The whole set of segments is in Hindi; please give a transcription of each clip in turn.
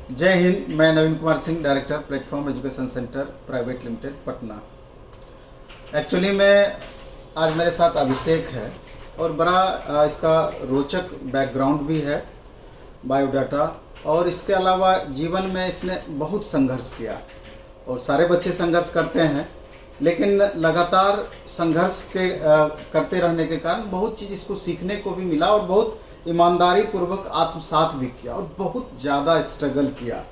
जय हिंद। मैं Naveen Kumar Singh, director platform education centre private limited Patna. Actually मैं आज मेरे साथ अभिषेक है और बड़ा इसका रोचक बैकग्राउंड भी है, बायोडाटा, और इसके अलावा जीवन में इसने बहुत संघर्ष किया। और सारे बच्चे संघर्ष करते हैं, लेकिन लगातार संघर्ष के करते रहने के कारण बहुत चीज़ इसको सीखने को भी मिला और बहुत ईमानदारी पूर्वक आत्मसात भी किया और बहुत ज़्यादा स्ट्रगल किया।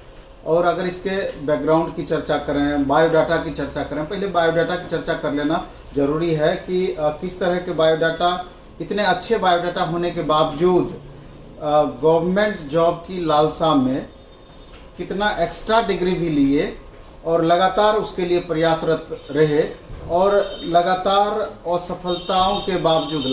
और अगर इसके बैकग्राउंड की चर्चा करें, बायोडाटा की चर्चा करें, पहले बायोडाटा की चर्चा कर लेना ज़रूरी है कि किस तरह के बायोडाटा, इतने अच्छे बायोडाटा होने के बावजूद गवर्नमेंट जॉब की लालसा में कितना एक्स्ट्रा डिग्री भी लिए और लगातार उसके लिए प्रयासरत रहे और लगातार असफलताओं के बावजूद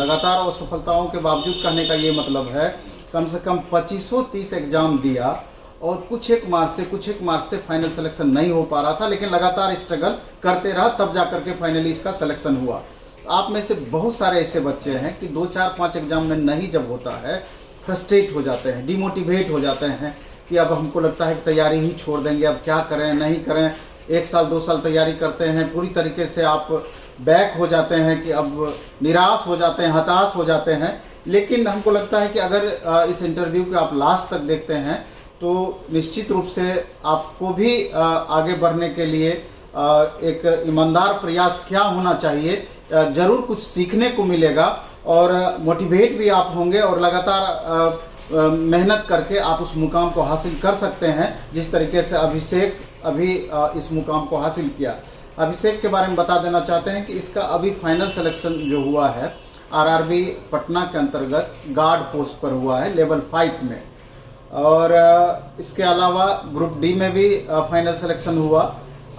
कहने का ये मतलब है कम से कम 2530 एग्ज़ाम दिया और कुछ एक मार्क्स से फाइनल सिलेक्शन नहीं हो पा रहा था, लेकिन लगातार स्ट्रगल करते रहा, तब जा करके फाइनली इसका सिलेक्शन हुआ। आप में से बहुत सारे ऐसे बच्चे हैं कि 2, 4, 5 एग्ज़ाम में नहीं जब होता है फ्रस्ट्रेट हो जाते हैं, डिमोटिवेट हो जाते हैं कि अब हमको लगता है कि तैयारी ही छोड़ देंगे, अब क्या करें नहीं करें। 1 साल 2 साल तैयारी करते हैं, पूरी तरीके से आप बैक हो जाते हैं कि अब निराश हो जाते हैं, हताश हो जाते हैं। लेकिन हमको लगता है कि अगर इस इंटरव्यू को आप लास्ट तक देखते हैं तो निश्चित रूप से आपको भी आगे बढ़ने के लिए एक ईमानदार प्रयास क्या होना चाहिए, ज़रूर कुछ सीखने को मिलेगा और मोटिवेट भी आप होंगे और लगातार मेहनत करके आप उस मुकाम को हासिल कर सकते हैं, जिस तरीके से अभिषेक अभी इस मुकाम को हासिल किया। अभिषेक के बारे में बता देना चाहते हैं कि इसका अभी फाइनल सिलेक्शन जो हुआ है आरआरबी पटना के अंतर्गत गार्ड पोस्ट पर हुआ है लेवल 5 में, और इसके अलावा ग्रुप डी में भी फाइनल सिलेक्शन हुआ,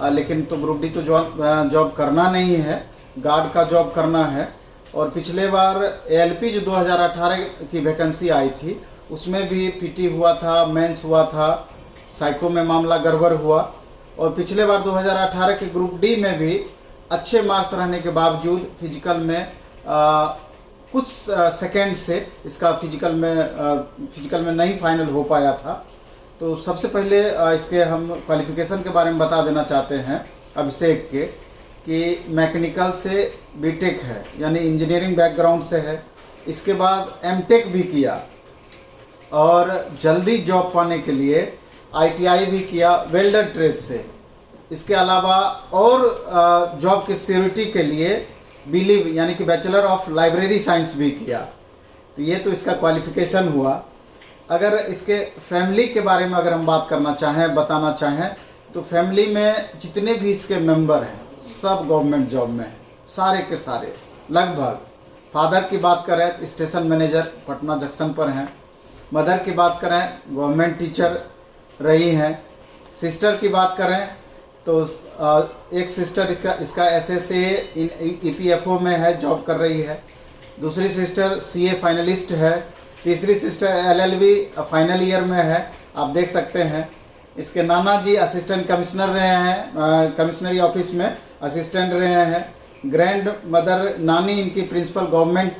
लेकिन तो ग्रुप डी तो जॉब करना नहीं है, गार्ड का जॉब करना है। और पिछले बार एएलपी जो 2018 की वैकेंसी आई थी उसमें भी पीटी हुआ था, मेंस हुआ था, साइको में मामला गड़बड़ हुआ। और पिछले बार 2018 के ग्रुप डी में भी अच्छे मार्क्स रहने के बावजूद फिजिकल में कुछ सेकेंड से इसका फिजिकल में नहीं फाइनल हो पाया था। तो सबसे पहले इसके हम क्वालिफिकेशन के बारे में बता देना चाहते हैं अभिषेक के कि मैकेनिकल से बीटेक है, यानी इंजीनियरिंग बैकग्राउंड से है। इसके बाद एमटेक भी किया और जल्दी जॉब पाने के लिए आईटीआई भी किया वेल्डर ट्रेड से। इसके अलावा और जॉब के सिक्योरिटी के लिए बिलीव यानी कि बैचलर ऑफ लाइब्रेरी साइंस भी किया। तो ये तो इसका क्वालिफिकेशन हुआ। अगर इसके फैमिली के बारे में अगर हम बात करना चाहें, बताना चाहें, तो फैमिली में जितने भी इसके मेंबर हैं सब गवर्नमेंट जॉब में हैं, सारे के सारे लगभग। फादर की बात करें स्टेशन मैनेजर पटना जंक्शन पर हैं, मदर की बात करें गवर्नमेंट टीचर रही हैं, सिस्टर की बात करें तो एक सिस्टर इसका एसएसए इन ईपीएफओ में है, जॉब कर रही है। दूसरी सिस्टर सीए फाइनलिस्ट है। तीसरी सिस्टर एलएलबी फाइनल ईयर में है, आप देख सकते हैं। इसके नाना जी असिस्टेंट कमिश्नर रहे हैं, कमिश्नरी ऑफिस में असिस्टेंट रहे हैं। ग्रैंड मदर नानी इनकी प्रिंसिपल गवर्नमेंट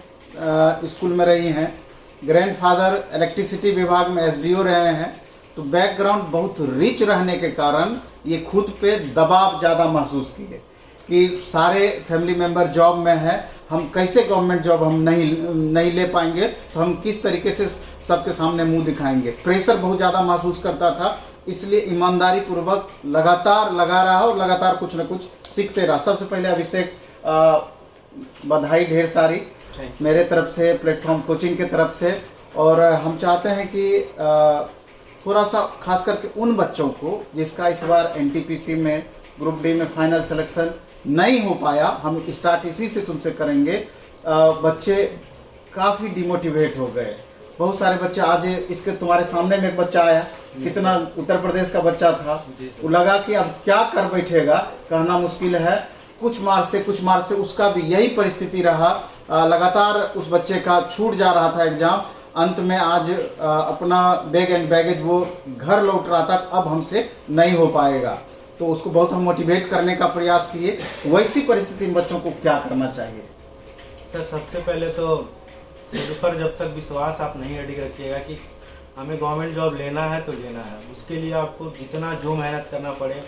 स्कूल में रही हैं। ग्रैंड फादर इलेक्ट्रिसिटी विभाग में एसडीओ रहे हैं। तो बैकग्राउंड बहुत रिच रहने के कारण ये खुद पे दबाव ज़्यादा महसूस किए कि सारे फैमिली मेम्बर जॉब में है, हम कैसे गवर्नमेंट जॉब हम नहीं ले पाएंगे, तो हम किस तरीके से सबके सामने मुंह दिखाएंगे। प्रेशर बहुत ज़्यादा महसूस करता था, इसलिए ईमानदारी पूर्वक लगातार लगा रहा और लगातार कुछ न कुछ सीखते रहा। सबसे पहले अभिषेक बधाई ढेर सारी मेरे तरफ से, प्लेटफॉर्म कोचिंग के तरफ से। और हम चाहते हैं कि थोड़ा सा खास करके उन बच्चों को जिसका इस बार एनटीपीसी में ग्रुप डी में फाइनल सिलेक्शन नहीं हो पाया, हम स्टार्ट इसी से तुमसे करेंगे। बच्चे काफ़ी डिमोटिवेट हो गए, बहुत सारे बच्चे। आज इसके तुम्हारे सामने में एक बच्चा आया, कितना उत्तर प्रदेश का बच्चा था, वो लगा कि अब क्या कर बैठेगा, कहना मुश्किल है। कुछ मार्च से उसका भी यही परिस्थिति रहा, लगातार उस बच्चे का छूट जा रहा था एग्जाम। अंत में आज अपना बैग एंड बैगेज वो घर लौट रहा था, अब हमसे नहीं हो पाएगा। तो उसको बहुत हम मोटिवेट करने का प्रयास किए। वैसी परिस्थिति में बच्चों को क्या करना चाहिए? सर सबसे पहले तो खुद पर जब तक विश्वास आप नहीं रेडी रखिएगा कि हमें गवर्नमेंट जॉब लेना है तो लेना है। उसके लिए आपको जितना जो मेहनत करना पड़े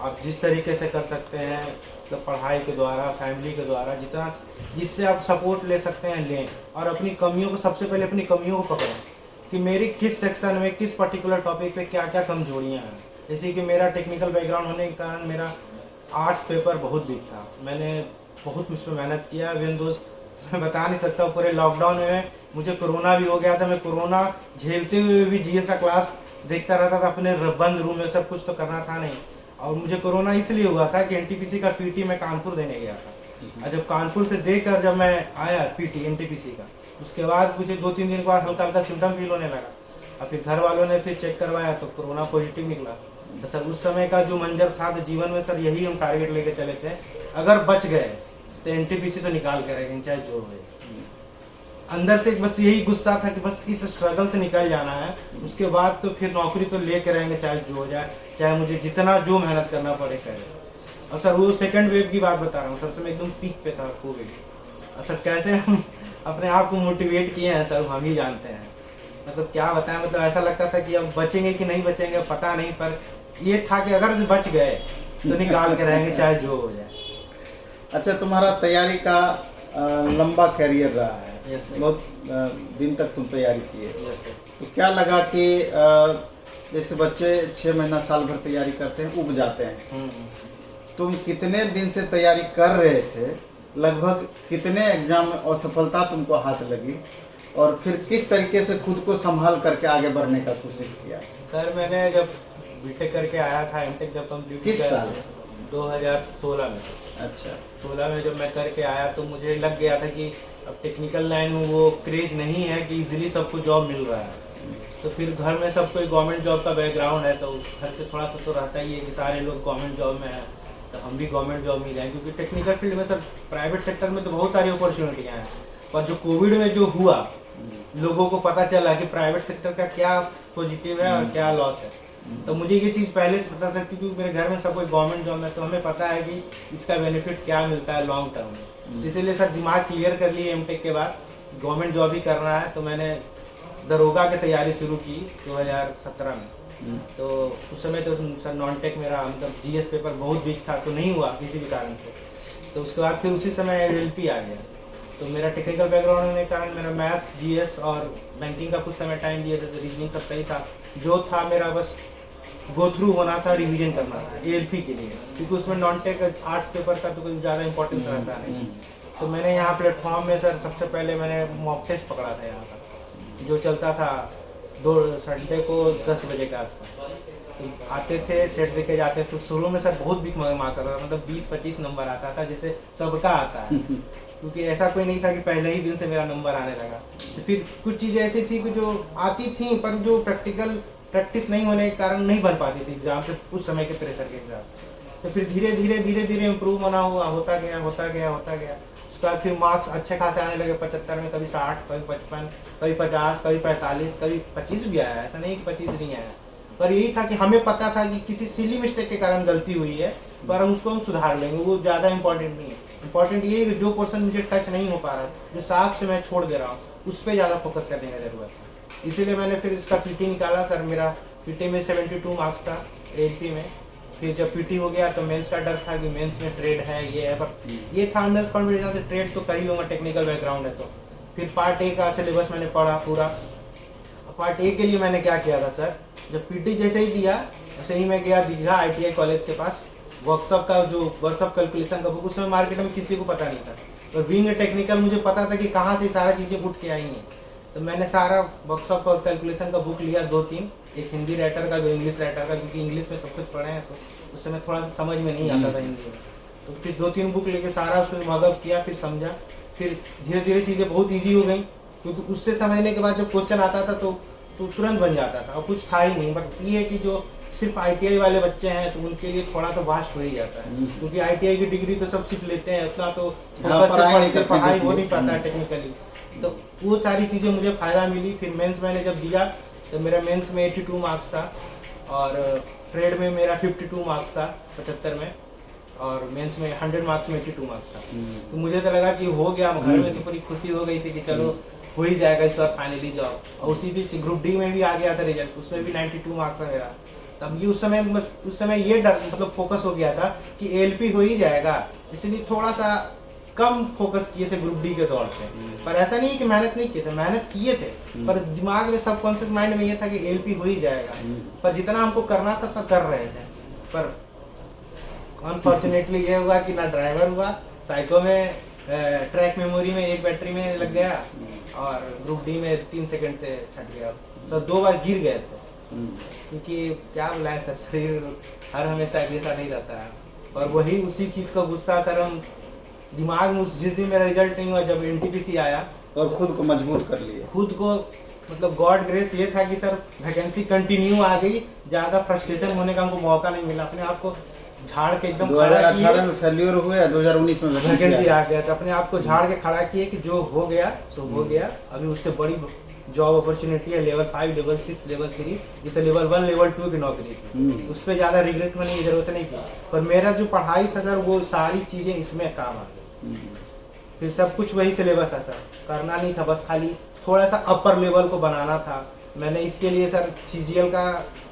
आप जिस तरीके से कर सकते हैं, मतलब पढ़ाई के द्वारा, फैमिली के द्वारा, जितना जिससे आप सपोर्ट ले सकते हैं लें। और अपनी कमियों को, सबसे पहले अपनी कमियों को पकड़ें कि मेरी किस सेक्शन में, किस पर्टिकुलर टॉपिक पे क्या क्या कमजोरियाँ हैं। जैसे कि मेरा टेक्निकल बैकग्राउंड होने के कारण मेरा आर्ट्स पेपर बहुत वीक था। मैंने बहुत मुझ पर मेहनत किया। इवन दोस्त मैं बता नहीं सकता, पूरे लॉकडाउन में मुझे कोरोना भी हो गया था। मैं कोरोना झेलते हुए भी जीएस का क्लास देखता रहता था अपने बंद रूम में, सब कुछ तो करना था नहीं। और मुझे कोरोना इसलिए हुआ था कि एनटीपीसी का पीटी मैं कानपुर देने गया था। और जब कानपुर से देकर जब मैं आया पीटी एनटीपीसी का, उसके बाद मुझे 2-3 दिन के बाद हल्का हल्का सिम्टम फील होने लगा। और फिर घर वालों ने फिर चेक करवाया तो कोरोना पॉजिटिव निकला। तो सर उस समय का जो मंजर था, तो जीवन में सर यही हम टारगेट लेके चले थे, अगर बच गए तो एनटीपीसी तो निकाल के रहेंगे चाहे जो हो। अंदर से बस यही गुस्सा था कि बस इस स्ट्रगल से निकल जाना है, उसके बाद तो फिर नौकरी तो लेके रहेंगे चाहे जो हो जाए, चाहे मुझे जितना जो मेहनत करना पड़े करे। और सर वो सेकंड वेव की बात बता रहा हूँ, सबसे मैं एकदम पीक पे था कोविड। और सर कैसे हम अपने आप को मोटिवेट किए हैं सर, हम ही जानते हैं। मतलब क्या बताएं, मतलब ऐसा लगता था कि अब बचेंगे कि नहीं बचेंगे पता नहीं, पर ये था कि अगर बच गए तो निकाल के रहेंगे चाहे जो हो जाए। अच्छा, तुम्हारा तैयारी का लंबा करियर रहा है। Yes, sir. बहुत दिन तक तुम तैयारी किए। Yes, sir. तो क्या लगा कि जैसे बच्चे 6 महीना साल भर तैयारी करते हैं, उब जाते हैं, तुम कितने दिन से तैयारी कर रहे थे, लगभग कितने एग्जाम में असफलता तुमको हाथ लगी, और फिर किस तरीके से खुद को संभाल करके आगे बढ़ने का कोशिश किया? सर मैंने जब बीटेक करके आया था, एमटेक जब कंप्लीट किस साल? 2016 में। अच्छा। 16 में जब मैं करके आया तो मुझे लग गया था कि अब टेक्निकल लाइन में वो क्रेज नहीं है कि इजीली सबको जॉब मिल रहा है। तो फिर घर में सबको गवर्नमेंट जॉब का बैकग्राउंड है, तो घर से थोड़ा सा तो रहता ही है कि सारे लोग गवर्नमेंट जॉब में हैं, तो हम भी गवर्नमेंट जॉब में जाएँ। क्योंकि टेक्निकल फील्ड में सर प्राइवेट सेक्टर में तो बहुत सारी अपॉर्चुनिटियाँ हैं, पर जो कोविड में जो हुआ, लोगों को पता चला कि प्राइवेट सेक्टर का क्या पॉजिटिव है और क्या लॉस है। तो मुझे ये चीज़ पहले से पता था, क्योंकि मेरे घर में सब कोई गवर्नमेंट जॉब में, तो हमें पता है कि इसका बेनिफिट क्या मिलता है लॉन्ग टर्म में। इसीलिए सर दिमाग क्लियर कर लिए एमटेक के बाद गवर्नमेंट जॉब ही करना है। तो मैंने दरोगा की तैयारी शुरू की 2017 में। तो उस समय तो सर नॉन टेक मेरा मतलब जीएस पेपर बहुत वीक था, तो नहीं हुआ किसी भी कारण से। तो उसके बाद फिर उसी समय एलएलपी आ गया। तो मेरा टेक्निकल बैकग्राउंड होने के कारण मेरा मैथ्स, जीएस और बैंकिंग का कुछ समय टाइम दिया था, तो रीजनिंग सब सही था। जो था मेरा बस गो थ्रू होना था, रिवीजन करना था एएलपी के लिए, क्योंकि उसमें नॉन टेक आर्ट्स पेपर का तो कोई ज़्यादा इंपॉर्टेंस रहता नहीं। तो मैंने यहाँ प्लेटफॉर्म में सर सबसे पहले मैंने मॉक टेस्ट पकड़ा था यहाँ का, जो चलता था 2 संडे को 10 बजे के आसपास। तो आते थे, सेट दे के जाते थे। तो शुरू में सर बहुत बिक आता था, मतलब 20-25 नंबर आता था, जैसे सबका आता है। क्योंकि ऐसा कोई नहीं था कि पहले ही दिन से मेरा नंबर आने लगा। तो फिर कुछ चीज़ें ऐसी थी कि जो आती थी, पर जो प्रैक्टिस नहीं होने के कारण नहीं बन पाती थी एग्जाम पे, उस समय के प्रेशर के हिसाब। तो फिर धीरे धीरे इम्प्रूव होता गया। उसके बाद फिर मार्क्स अच्छे खासे आने लगे 75 में, कभी 60, कभी 55, कभी 50, कभी 45, कभी 25 भी आया। ऐसा नहीं कि 25 नहीं आया, पर यही था कि हमें पता था कि किसी सिली मिस्टेक के कारण गलती हुई है, पर हम उसको सुधार लेंगे, वो ज़्यादा इंपॉर्टेंट नहीं है। इंपॉर्टेंट ये है कि जो पोर्शन मुझे टच नहीं हो पा रहा है, जो साफ से मैं छोड़ दे रहा हूँ, उस पर ज़्यादा फोकस करने की ज़रूरत है। इसीलिए मैंने फिर इसका पीटी निकाला। सर मेरा पीटी में 72 मार्क्स था एलपी में। फिर जब पीटी हो गया तो मेंस का डर था कि मेंस में ट्रेड है, ये है, पर ये था अंडर कॉन्फिडेंस से ट्रेड तो कर ही लूँगा, टेक्निकल बैकग्राउंड है। तो फिर पार्ट ए का सिलेबस मैंने पढ़ा पूरा। पार्ट ए के लिए मैंने क्या किया था सर, जब पीटी जैसे ही दिया वैसे ही मैं गया दीघा ITI कॉलेज के पास, वर्कशॉप कैलकुलेशन का बुक, उसमें मार्केट में किसी को पता नहीं था। तो बीइंग टेक्निकल मुझे पता था कि कहाँ से सारी चीज़ें उठ के आई हैं। तो मैंने सारा वर्कशॉप और कैलकुलेशन का बुक लिया 2-3, एक हिंदी राइटर का, जो इंग्लिश राइटर का, क्योंकि इंग्लिश में सब कुछ पढ़े हैं, तो उस समय थोड़ा सा समझ में नहीं आता था हिंदी में। तो फिर 2-3 बुक लेके सारा उसमें मगअप किया, फिर समझा। फिर धीरे धीरे चीज़ें बहुत ईजी हो गई, क्योंकि उससे समझने के बाद जब क्वेश्चन आता था तो तुरंत बन जाता था, और कुछ था ही नहीं। बट ये है कि जो सिर्फ ITI वाले बच्चे हैं तो उनके लिए थोड़ा तो वास्ट हो ही जाता है, क्योंकि ITI की डिग्री तो सब सिर्फ लेते हैं, उतना तो पढ़ाई हो नहीं पाता है टेक्निकली। तो वो सारी चीज़ें मुझे फ़ायदा मिली। फिर मेंस मैंने जब दिया तो मेरा मेंस में 82 मार्क्स था, और ट्रेड में मेरा 52 मार्क्स था 75 में, और मेंस में 100 मार्क्स में 82 मार्क्स था। तो मुझे तो लगा कि हो गया, घर में तो पूरी खुशी हो गई थी कि चलो हो ही जाएगा इस बार फाइनली जॉब। और उसी बीच ग्रुप डी में भी आ गया था रिजल्ट, उसमें भी 92 मार्क्स था मेरा। तब ये उस समय बस उस समय ये डर मतलब फोकस हो गया था कि एएलपी हो ही जाएगा, इसलिए थोड़ा सा कम फोकस किए थे ग्रुप डी के तौर पे। पर ऐसा नहीं कि मेहनत नहीं किए थे, मेहनत किए थे, पर दिमाग में सबकॉन्शियस माइंड में ये था कि एएलपी हो ही जाएगा। पर जितना हमको करना था तो कर रहे थे। पर अनफॉर्चुनेटली ये हुआ कि ना ड्राइवर हुआ, साइको में ट्रैक मेमोरी में एक बैटरी में लग गया, और ग्रुप डी में 3 सेकंड से छट गया। तो 2 बार गिर गए थे, क्योंकि क्या बुलाएं सर, शरीर हर हमेशा एक जैसा नहीं रहता है। और वही उसी चीज़ का गुस्सा सर हम दिमाग में जिस दिन मेरा रिजल्ट नहीं हुआ, जब एनटीपीसी आया, और खुद को मजबूत कर लिए। खुद को मतलब गॉड ग्रेस ये था कि सर वैकेंसी कंटिन्यू आ गई, ज़्यादा फ्रस्ट्रेशन होने का हमको मौका नहीं मिला। अपने आप को झाड़ के एकदम 2018 में फेल्योर हुए, 2019 में वैकेंसी आ गया था। अपने आप को झाड़ के खड़ा किए कि जो हो गया सो हो गया, अभी उससे बड़ी जॉब अपॉर्चुनिटी है लेवल 5, लेवल 6, लेवल 3, ये तो लेवल 1, लेवल 2 की नौकरी थी, उस पर ज़्यादा रिग्रेट होने की जरूरत नहीं थी। पर मेरा जो पढ़ाई था सर, वो सारी चीज़ें इसमें काम आ गई। फिर सब कुछ वही सिलेबस था सर, करना नहीं था, बस खाली थोड़ा सा अपर लेवल को बनाना था। मैंने इसके लिए सर सीजीएल का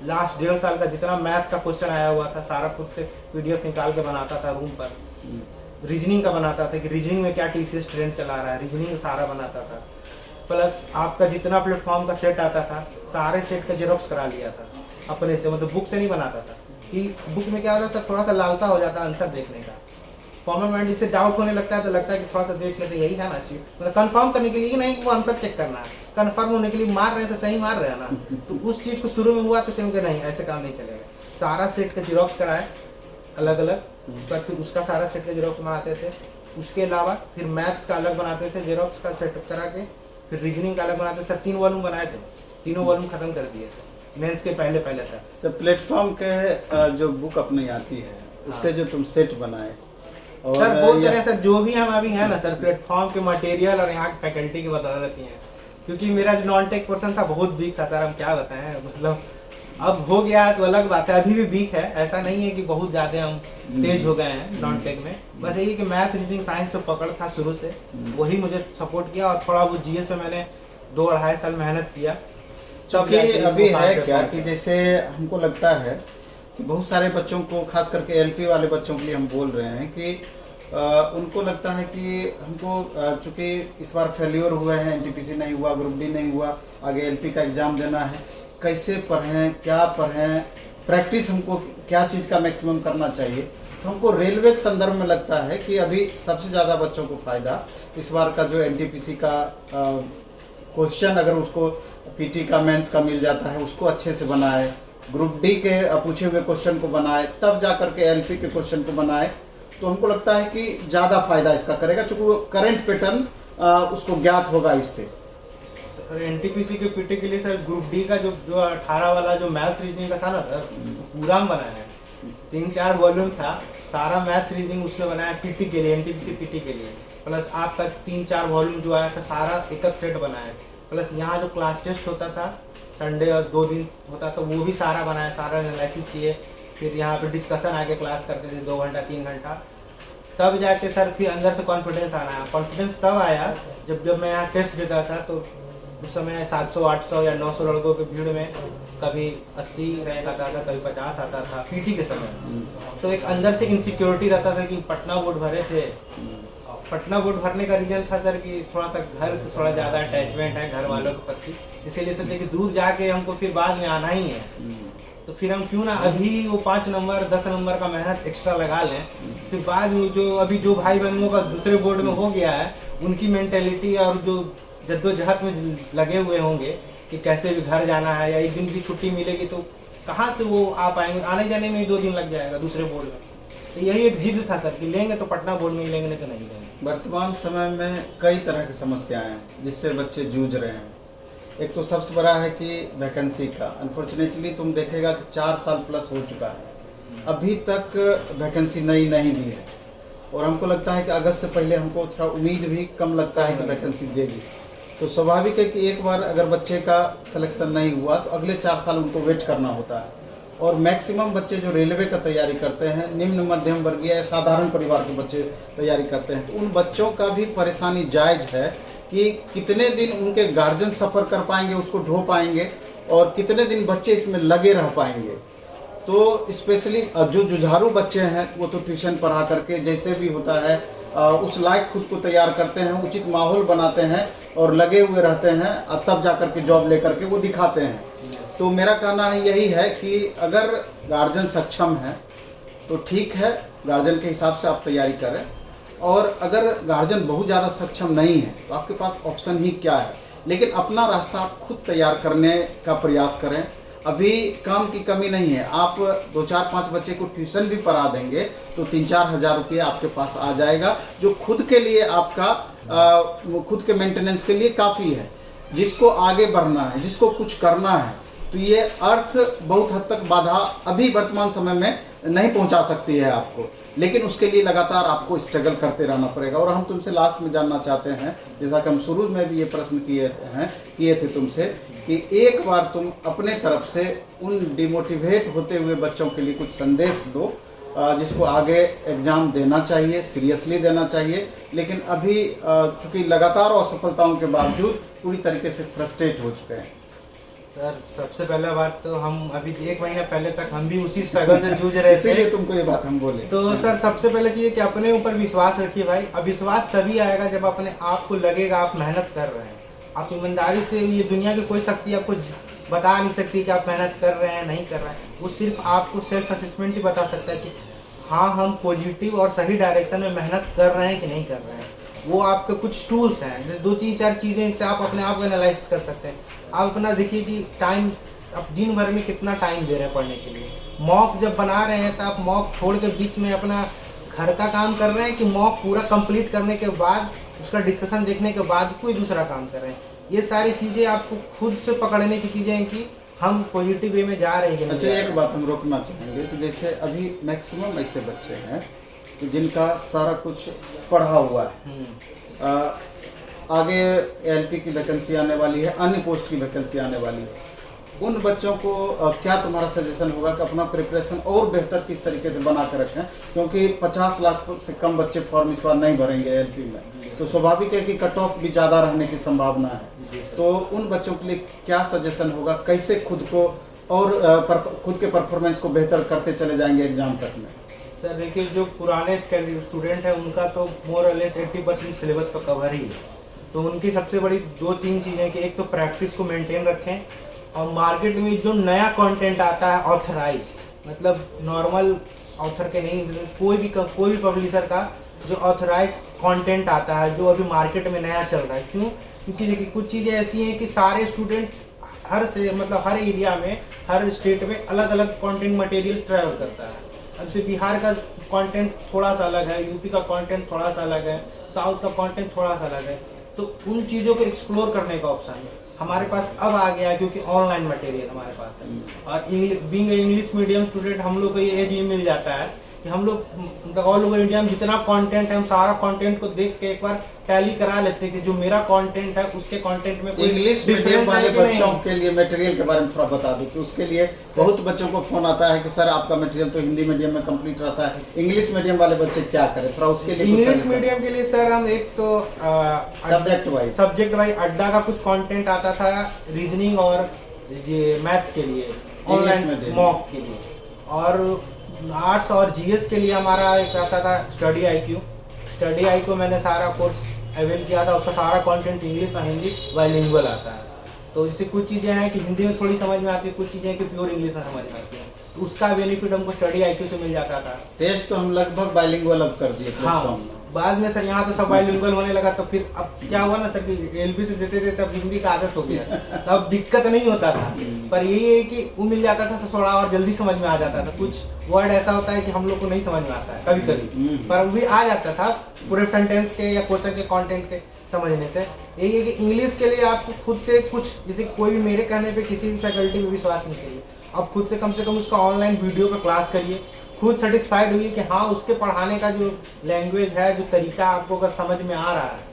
लास्ट 1.5 साल का जितना मैथ का क्वेश्चन आया हुआ था, सारा खुद से पीडीएफ निकाल के बनाता था रूम पर। रीजनिंग का बनाता था कि रीजनिंग में क्या टीसीएस ट्रेंड चला रहा है, रीजनिंग सारा बनाता था। प्लस आपका जितना प्लेटफॉर्म का सेट आता था, सारे सेट का जेरोक्स करा लिया था अपने से, मतलब बुक से नहीं बनाता था। कि बुक में क्या होता है सर, थोड़ा सा लालसा हो जाता है आंसर देखने का। कॉमन माइंड जिससे डाउट होने लगता है तो लगता है कि थोड़ा सा देख लेते, यही है ना चीज, मतलब कंफर्म करने के लिए नहीं कि वो आंसर चेक करना है, कंफर्म होने के लिए मार रहे हैं तो सही मार रहे हैं ना। तो उस चीज़ को शुरू में हुआ तो क्योंकि नहीं, ऐसे काम नहीं चलेगा। सारा सेट का जेरोक्स कराए अलग अलग, उसके बाद फिर उसका सारा सेट का जेरोक्स बनाते थे। उसके अलावा फिर मैथ्स का अलग बनाते थे, जेरोक्स का सेटअप करा के, फिर रीजनिंग का अलग बनाते थे। 3 वॉल्यूम बनाए थे, तीनों वॉल्यूम खत्म कर दिए थे मेंस के पहले था। तो प्लेटफॉर्म के जो बुक अपनी आती है उससे जो तुम सेट बनाए, और सर बहुत तरह सर जो भी हम अभी है ना सर, प्लेटफॉर्म के मटेरियल और यहाँ की फैकल्टी की बदौलत ही है। क्योंकि मेरा जो नॉन टेक पर्सन था बहुत वीक था सर, हम क्या बताएं, मतलब अब हो गया तो अलग बात है, अभी भी वीक है, ऐसा नहीं है कि बहुत ज़्यादा हम तेज हो गए हैं नॉन टेक में। बस यही कि मैथ रीजनिंग साइंस पे पकड़ था शुरू से, वही मुझे सपोर्ट किया। और थोड़ा वो जीएस में मैंने 2-2.5 साल मेहनत किया। क्योंकि अभी है क्या कि जैसे हमको लगता है कि बहुत सारे बच्चों को, खास करके एलपी वाले बच्चों के लिए हम बोल रहे हैं कि उनको लगता है कि हमको चूँकि इस बार फेल्योर हुए हैं, एनटीपीसी नहीं हुआ, ग्रुप डी नहीं हुआ, आगे एलपी का एग्ज़ाम देना है, कैसे पढ़ें, क्या पढ़ें, प्रैक्टिस हमको क्या चीज़ का मैक्सिमम करना चाहिए। तो हमको रेलवे के संदर्भ में लगता है कि अभी सबसे ज़्यादा बच्चों को फ़ायदा इस बार का जो एनटीपीसी का क्वेश्चन, अगर उसको पीटी का मेंस का मिल जाता है, उसको अच्छे से बनाए, ग्रुप डी के पूछे हुए क्वेश्चन को बनाए, तब जा कर के एलपी के क्वेश्चन को बनाए, तो हमको लगता है कि ज़्यादा फायदा इसका करेगा, चूँकि वो करंट पैटर्न उसको ज्ञात होगा इससे। एनटीपीसी के पीटी के लिए सर ग्रुप डी का जो 18 वाला जो मैथ्स रीजनिंग का था ना सर, पूरा हम बनाया है, 3-4 वॉल्यूम था, सारा मैथ्स रीजनिंग उसमें बनाया पीटी के लिए, एनटीपीसी पीटी के लिए। प्लस आपका 3-4 वॉल्यूम जो आया था सारा एक सेट बनाया। प्लस यहाँ जो क्लास टेस्ट होता था संडे और 2 दिन होता था, वो भी सारा बनाया, सारा एनालिसिस किए। फिर यहाँ पे डिस्कशन आके क्लास करते थे 2 घंटा 3 घंटा, तब जाके सर फिर अंदर से कॉन्फिडेंस आना। कॉन्फिडेंस तब आया जब मैं यहाँ टेस्ट देता था, तो उस समय 700, 800 या 900 लड़कों की भीड़ में कभी 80 रैंक आता था, कभी 50 आता था पीटी के समय। तो एक अंदर से इनसिक्योरिटी रहता था कि पटना बोर्ड भरे थे। पटना बोर्ड भरने का रीजन था सर कि थोड़ा सा घर से थोड़ा ज़्यादा अटैचमेंट है घर वालों के प्रति, इसीलिए सोचे कि दूर जाके हमको फिर बाद में आना ही है, तो फिर हम क्यों ना अभी वो 5 नंबर 10 नंबर का मेहनत एक्स्ट्रा लगा लें। फिर बाद में जो अभी जो भाई बहनों का दूसरे बोर्ड में हो गया है, उनकी मेंटेलिटी और जो जद्दोजहद में लगे हुए होंगे कि कैसे भी घर जाना है या एक दिन की छुट्टी मिलेगी, तो कहाँ से वो आ पाएंगे, आने जाने में ही 2 दिन लग जाएगा दूसरे बोर्ड में। तो यही एक जिद था सर कि लेंगे तो पटना बोर्ड में ही लेंगे, नहीं तो नहीं लेंगे। वर्तमान समय में कई तरह की समस्याएं हैं जिससे बच्चे जूझ रहे हैं। एक तो सबसे बड़ा है कि वैकेंसी का, अनफॉर्चुनेटली तुम देखेगा कि 4 साल प्लस हो चुका है, अभी तक वैकेंसी नई नहीं दी है, और हमको लगता है कि अगस्त से पहले हमको थोड़ा उम्मीद भी कम लगता है कि वैकेंसी देगी। तो स्वाभाविक है कि एक बार अगर बच्चे का सिलेक्शन नहीं हुआ तो अगले 4 साल उनको वेट करना होता है। और मैक्सिमम बच्चे जो रेलवे का तैयारी करते हैं, निम्न मध्यम वर्गीय या साधारण परिवार के बच्चे तैयारी करते हैं, तो उन बच्चों का भी परेशानी जायज़ है कि कितने दिन उनके गार्जियन सफ़र कर पाएंगे, उसको ढो पाएंगे, और कितने दिन बच्चे इसमें लगे रह पाएंगे। तो स्पेशली जो जुझारू बच्चे हैं वो तो ट्यूशन पढ़ा करके जैसे भी होता है उस लायक खुद को तैयार करते हैं, उचित माहौल बनाते हैं और लगे हुए रहते हैं, तब जा कर के जॉब लेकर के वो दिखाते हैं। तो मेरा कहना यही है कि अगर गार्जियन सक्षम है तो ठीक है, गार्जियन के हिसाब से आप तैयारी करें, और अगर गार्जियन बहुत ज़्यादा सक्षम नहीं है तो आपके पास ऑप्शन ही क्या है। लेकिन अपना रास्ता आप खुद तैयार करने का प्रयास करें। अभी काम की कमी नहीं है, आप 2-4-5 बच्चे को ट्यूशन भी पढ़ा देंगे तो 3-4 हज़ार रुपये आपके पास आ जाएगा, जो खुद के लिए आपका खुद के मेंटेनेंस के लिए काफ़ी है। जिसको आगे बढ़ना है, जिसको कुछ करना है, तो ये अर्थ बहुत हद तक बाधा अभी वर्तमान समय में नहीं पहुंचा सकती है आपको, लेकिन उसके लिए लगातार आपको स्ट्रगल करते रहना पड़ेगा। और हम तुमसे लास्ट में जानना चाहते हैं, जैसा कि हम शुरू में भी ये प्रश्न किए थे तुमसे, कि एक बार तुम अपने तरफ से उन डिमोटिवेट होते हुए बच्चों के लिए कुछ संदेश दो, जिसको आगे एग्ज़ाम देना चाहिए, सीरियसली देना चाहिए, लेकिन अभी चूँकि लगातार असफलताओं के बावजूद पूरी तरीके से फ्रस्ट्रेट हो चुके हैं। सर सबसे पहला बात तो हम अभी 1 महीना पहले तक हम भी उसी स्ट्रगल से जूझ रहे थे, इसीलिए तुमको ये बात हम बोले। तो सर सबसे पहले चीज़ है कि अपने ऊपर विश्वास रखिए भाई। अब विश्वास तभी आएगा जब अपने आप को लगेगा आप मेहनत कर रहे हैं। आप ईमानदारी से, ये दुनिया की कोई शक्ति आपको बता नहीं सकती कि आप मेहनत कर रहे हैं नहीं कर रहे हैं। वो सिर्फ आपको सेल्फ असेसमेंट ही बता सकता है कि हाँ हम पॉजिटिव और सही डायरेक्शन में मेहनत कर रहे हैं कि नहीं कर रहे हैं। वो आपके कुछ टूल्स हैं, जैसे 2-3-4 चीज़ें, इनसे आप अपने आप को एनालाइज कर सकते हैं। आप अपना देखिए कि टाइम, आप दिन भर में कितना टाइम दे रहे हैं पढ़ने के लिए। मॉक जब बना रहे हैं तो आप मॉक छोड़ के बीच में अपना घर का काम कर रहे हैं कि मॉक पूरा कंप्लीट करने के बाद, उसका डिस्कशन देखने के बाद कोई दूसरा काम कर रहे हैं। ये सारी चीज़ें आपको खुद से पकड़ने की चीज़ें हैं कि हम पॉजिटिव वे में जा रहे हैं। अच्छा, एक बात हम रोकना चाहेंगे कि जैसे अभी मैक्सिमम ऐसे बच्चे हैं कि जिनका सारा कुछ पढ़ा हुआ है, आगे एलपी की वैकेंसी आने वाली है, अन्य पोस्ट की वैकेंसी आने वाली है, उन बच्चों को क्या तुम्हारा सजेशन होगा कि अपना प्रिपरेशन और बेहतर किस तरीके से बना कर रखें? क्योंकि 50 लाख से कम बच्चे फॉर्म इस बार नहीं भरेंगे एलपी में, तो स्वाभाविक है कि कट ऑफ भी ज़्यादा रहने की संभावना है। तो उन बच्चों के लिए क्या सजेशन होगा, कैसे खुद को और खुद के परफॉर्मेंस को बेहतर करते चले जाएंगे एग्जाम तक में? सर देखिए, जो पुराने स्टूडेंट हैं उनका तो मोर और लेस 80% सिलेबस तो कवर ही है। तो उनकी सबसे बड़ी 2-3 चीज़ें कि एक तो प्रैक्टिस को मेंटेन रखें, और मार्केट में जो नया कंटेंट आता है ऑथराइज, मतलब नॉर्मल ऑथर के नहीं, कोई भी पब्लिशर का जो ऑथराइज कंटेंट आता है, जो अभी मार्केट में नया चल रहा है। क्यों? क्योंकि देखिए कुछ चीज़ें ऐसी हैं कि सारे स्टूडेंट हर एरिया में, हर स्टेट में अलग अलग कंटेंट मटेरियल ट्रैवल करता है। अब से बिहार का कंटेंट थोड़ा सा अलग है, यूपी का कंटेंट थोड़ा सा अलग है, साउथ का कंटेंट थोड़ा सा अलग है। तो उन चीज़ों को एक्सप्लोर करने का ऑप्शन हमारे पास अब आ गया है, क्योंकि ऑनलाइन मटेरियल हमारे पास है। और इंग्लिश मीडियम स्टूडेंट हम लोग को ये एज मिल जाता है कि हम लोग ऑल ओवर इंडिया में जितना कंटेंट है, हम सारा कंटेंट को देख के एक बार टैली करा लेते हैं कि जो मेरा कंटेंट है उसके कंटेंट में इंग्लिश मीडियम वाले बच्चों के लिए मटेरियल के बारे में थोड़ा बता दो कि उसके लिए बहुत बच्चों को फोन आता है कि सर आपका मटेरियल तो हिंदी मीडियम में कंप्लीट रहता है, इंग्लिश मीडियम वाले बच्चे क्या करें, थोड़ा उसके लिए? इंग्लिश मीडियम के लिए सर हम एक तो सब्जेक्ट वाइज अड्डा का कुछ कंटेंट आता था, रीजनिंग और मैथ्स के लिए, ऑनलाइन मॉक के लिए, और आर्ट्स और जीएस के लिए हमारा एक आता था स्टडी आईक्यू मैंने सारा कोर्स अवेल किया था। उसका सारा कंटेंट इंग्लिश और हिंदी बाइलिंगुअल आता है। तो इससे कुछ चीज़ें हैं कि हिंदी में थोड़ी समझ में आती है, कुछ चीज़ें हैं कि प्योर इंग्लिश में समझ में आती है। तो उसका बेनिफिट हमको स्टडी आईक्यू से मिल जाता था। टेस्ट तो हम लगभग बाइलिंगुअल अब कर दिए। हाँ, बाद में सर यहाँ तो सब बाइलिंगुअल होने लगा। तो फिर अब क्या हुआ ना सर कि एलपी से देते थे तब हिंदी का आदत हो गया, तब दिक्कत नहीं होता था। पर यही है कि वो मिल जाता था तो थोड़ा और जल्दी समझ में आ जाता था। कुछ वर्ड ऐसा होता है कि हम लोग को नहीं समझ में आता है कभी कभी, पर वो भी आ जाता था पूरे सेंटेंस के या क्वेश्चन के कंटेंट के समझने से। यही है कि इंग्लिश के लिए आपको खुद से कुछ, जैसे कोई भी मेरे कहने पे किसी भी फैकल्टी पे विश्वास नहीं करिए, आप खुद से कम उसका ऑनलाइन वीडियो पे क्लास करिए, खुद सेटिस्फाइड हुई कि हाँ उसके पढ़ाने का जो लैंग्वेज है, जो तरीका आपको अगर समझ में आ रहा है,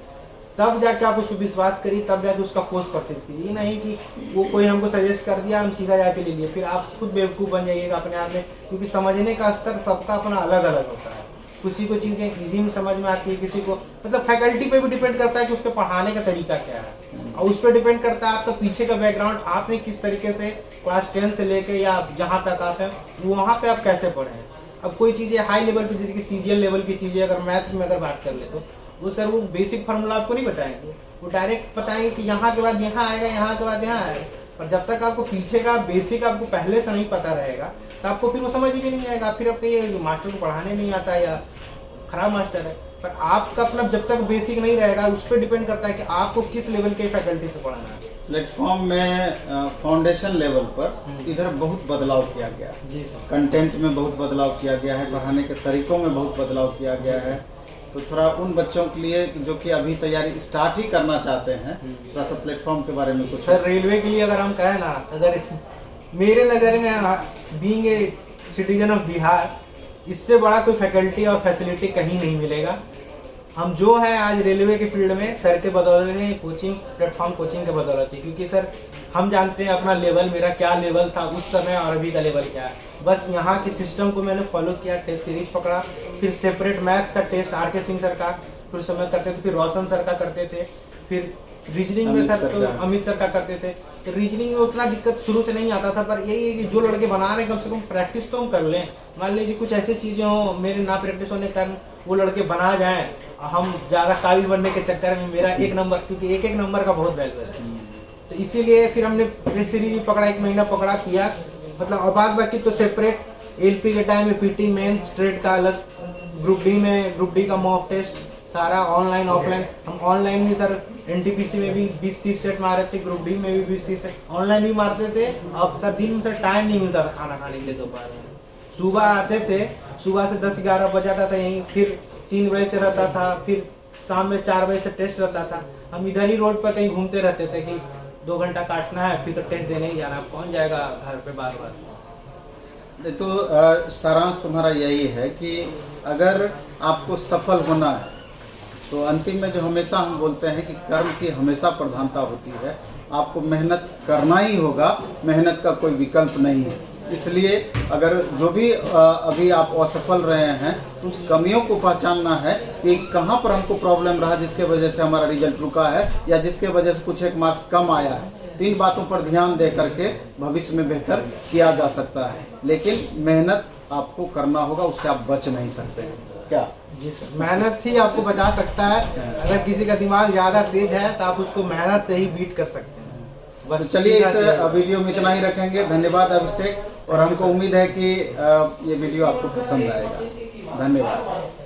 तब जाके आप उस पर विश्वास करिए, तब जाके उसका कोर्स परचेज कीजिए। ये नहीं कि वो कोई हमको सजेस्ट कर दिया हम सीधा जाके ले लिए, फिर आप खुद बेवकूफ़ बन जाइएगा अपने आप में, क्योंकि समझने का स्तर सबका अपना अलग अलग होता है। किसी को चीज़ें इजी में समझ में आती है, किसी को मतलब फैकल्टी पे भी डिपेंड करता है कि उसके पढ़ाने का तरीका क्या है, और उस पर डिपेंड करता है आपका पीछे का बैकग्राउंड, आपने किस तरीके से क्लास 10 से लेके या जहाँ तक आप हैं वहाँ पे आप कैसे पढ़े हैं। अब कोई चीज़ें हाई लेवल पे जैसे कि CGL लेवल की चीज़ें अगर मैथ्स में अगर बात कर ले तो वो सर वो बेसिक फार्मूला आपको नहीं बताएंगे, वो डायरेक्ट बताएंगे कि यहाँ के बाद यहाँ आएगा, यहाँ के बाद यहाँ आएगा। पर जब तक आपको पीछे का बेसिक आपको पहले से नहीं पता रहेगा तो आपको फिर वो समझ भी नहीं आएगा, फिर आपको ये मास्टर को पढ़ाने नहीं आता या खराब मास्टर है। पर आपका अपना जब तक बेसिक नहीं रहेगा उस पर डिपेंड करता है कि आपको किस लेवल के फैकल्टी से पढ़ाना है। प्लेटफॉर्म में फाउंडेशन लेवल पर इधर बहुत बदलाव किया गया है। जी सर। कंटेंट में बहुत बदलाव किया गया है, पढ़ाने के तरीकों में बहुत बदलाव किया गया है। तो थोड़ा उन बच्चों के लिए जो कि अभी तैयारी स्टार्ट ही करना चाहते हैं, थोड़ा सा प्लेटफॉर्म के बारे में कुछ। सर रेलवे के लिए अगर हम कहें ना, अगर मेरे नज़र में being a citizen of Bihar, इससे बड़ा कोई फैकल्टी और फैसिलिटी कहीं नहीं मिलेगा। हम जो हैं आज रेलवे के फील्ड में सर के बदौलत हैं, कोचिंग प्लेटफॉर्म कोचिंग के बदौलत है, क्योंकि सर हम जानते हैं अपना लेवल, मेरा क्या लेवल था उस समय और अभी का लेवल क्या है। बस यहाँ के सिस्टम को मैंने फॉलो किया, टेस्ट सीरीज पकड़ा, फिर सेपरेट मैथ का टेस्ट RK सिंह सर का फिर समय करते थे, फिर रोशन सर का करते थे, फिर रीजनिंग में सर तो अमित सर का करते थे। तो रीजनिंग में उतना दिक्कत शुरू से नहीं आता था, पर यही है कि जो लड़के बना रहे हैं कम से कम प्रैक्टिस तो हम कर लें। मान लीजिए कुछ ऐसी चीज़ें हों मेरे ना प्रैक्टिस होने के कारण वो लड़के बना जाएं, हम ज़्यादा काबिल बनने के चक्कर में मेरा 1 नंबर, क्योंकि एक नंबर का बहुत वैल्यू है, तो इसीलिए फिर हमने टेस्ट सीरीज भी पकड़ा, 1 महीना पकड़ा किया, मतलब और बाद बाकी तो सेपरेट LP के टाइम में PT मेंस स्ट्रेट का अलग, ग्रुप डी का मॉक टेस्ट सारा ऑनलाइन ऑफलाइन। हम ऑनलाइन भी सर NTPC में भी 20-30 सेट मारे थे, ग्रुप डी में भी 20-30 सेट ऑनलाइन भी मारते थे। अब सर दिन में सर टाइम नहीं मिलता था खाना खाने के लिए, दोपहर में सुबह आते थे, सुबह से 10-11 बज जाता था यहीं, फिर 3 बजे से रहता था, फिर शाम में 4 बजे से टेस्ट रहता था। हम इधर ही रोड पर कहीं घूमते रहते थे कि 2 घंटा काटना है फिर तो टेस्ट देने ही जाना, कौन जाएगा घर पे बार बार। तो सारांश तुम्हारा यही है कि अगर आपको सफल होना है तो अंतिम में जो हमेशा हम बोलते हैं कि कर्म की हमेशा प्रधानता होती है, आपको मेहनत करना ही होगा, मेहनत का कोई विकल्प नहीं है। इसलिए अगर जो भी अभी आप असफल रहे हैं तो उस कमियों को पहचानना है कि कहाँ पर हमको प्रॉब्लम रहा जिसके वजह से हमारा रिजल्ट रुका है या जिसके वजह से कुछ 1 मार्क्स कम आया है। 3 बातों पर ध्यान दे करके भविष्य में बेहतर किया जा सकता है, लेकिन मेहनत आपको करना होगा, उससे आप बच नहीं सकते हैं। क्या? जी सर, मेहनत ही आपको बचा सकता है। अगर किसी का दिमाग ज़्यादा तेज है तो आप उसको मेहनत से ही बीट कर सकते हैं। बस तो चलिए इस वीडियो में इतना ही रखेंगे। धन्यवाद अभिषेक, और हमको उम्मीद है कि ये वीडियो आपको पसंद आएगा। धन्यवाद।